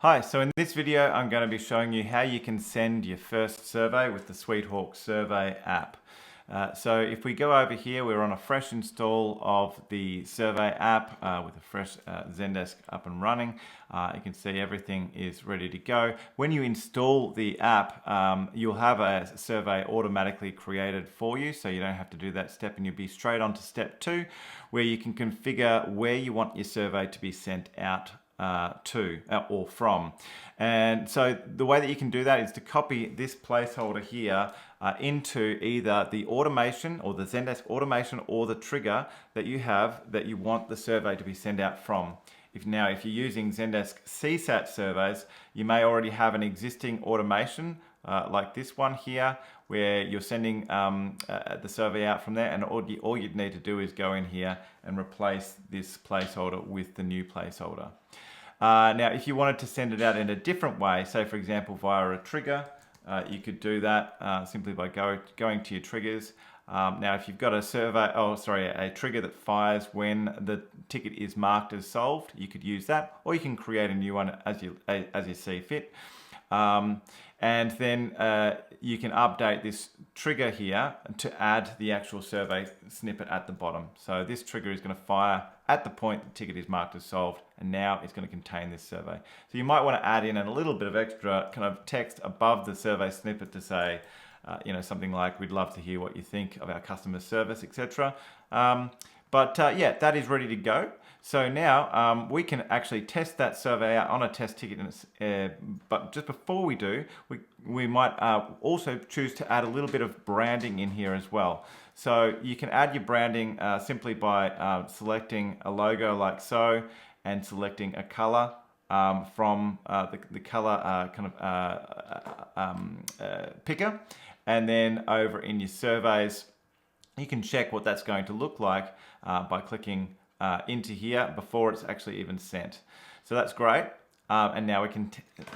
Hi, so in this video I'm going to be showing you how you can send your first survey with the SweetHawk's survey app. So if we go over here, we're on a fresh install of the survey app with a fresh Zendesk up and running. You can see everything is ready to go. When you install the app, you'll have a survey automatically created for you, so you don't have to do that step, and you'll be straight on to step 2, where you can configure where you want your survey to be sent out to or from. And so the way that you can do that is to copy this placeholder here into either the automation or the Zendesk automation or the trigger that you have that you want the survey to be sent out from. If you're using Zendesk CSAT surveys, you may already have an existing automation like this one here, where you're sending the survey out from there, and all you'd need to do is go in here and replace this placeholder with the new placeholder. Now, if you wanted to send it out in a different way, say for example via a trigger, you could do that simply by going to your triggers. Now, if you've got a trigger that fires when the ticket is marked as solved, you could use that, or you can create a new one as you see fit. And then you can update this trigger here to add the actual survey snippet at the bottom. So this trigger is going to fire at the point the ticket is marked as solved, and now it's going to contain this survey. So you might want to add in a little bit of extra kind of text above the survey snippet to say, something like, "We'd love to hear what you think of our customer service," etc. Yeah, that is ready to go. So now we can actually test that survey out on a test ticket. But just before we do, we might also choose to add a little bit of branding in here as well. So you can add your branding simply by selecting a logo like so, and selecting a color from the color picker. And then over in your surveys, you can check what that's going to look like by clicking into here before it's actually even sent. So that's great. And now we can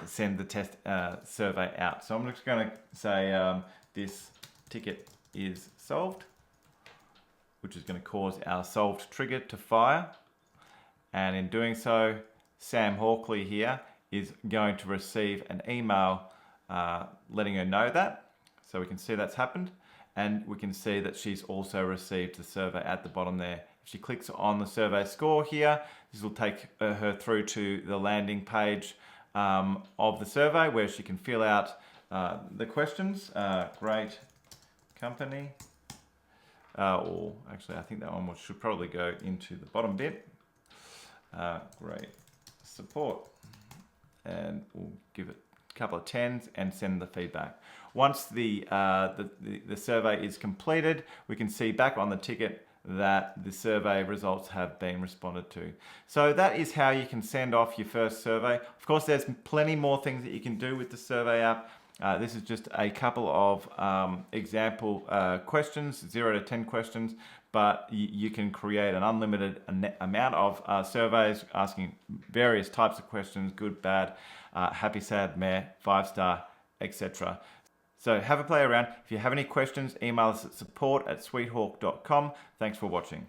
send the test survey out. So I'm just going to say this ticket is solved, which is going to cause our solved trigger to fire. And in doing so, Sam Hawkley here is going to receive an email letting her know that. So we can see that's happened. And we can see that she's also received the survey at the bottom there. If she clicks on the survey score here, this will take her through to the landing page of the survey, where she can fill out the questions. Great company. Or actually, I think that one should probably go into the bottom bit. Great support. And we'll give it a couple of 10s and send the feedback. Once the survey is completed, we can see back on the ticket that the survey results have been responded to. So that is how you can send off your first survey. Of course, there's plenty more things that you can do with the survey app. This is just a couple of example questions, 0 to 10 questions, but you can create an unlimited amount of surveys asking various types of questions: good, bad, happy, sad, meh, 5-star, etc. So have a play around. If you have any questions, email us at support@sweethawk.com. Thanks for watching.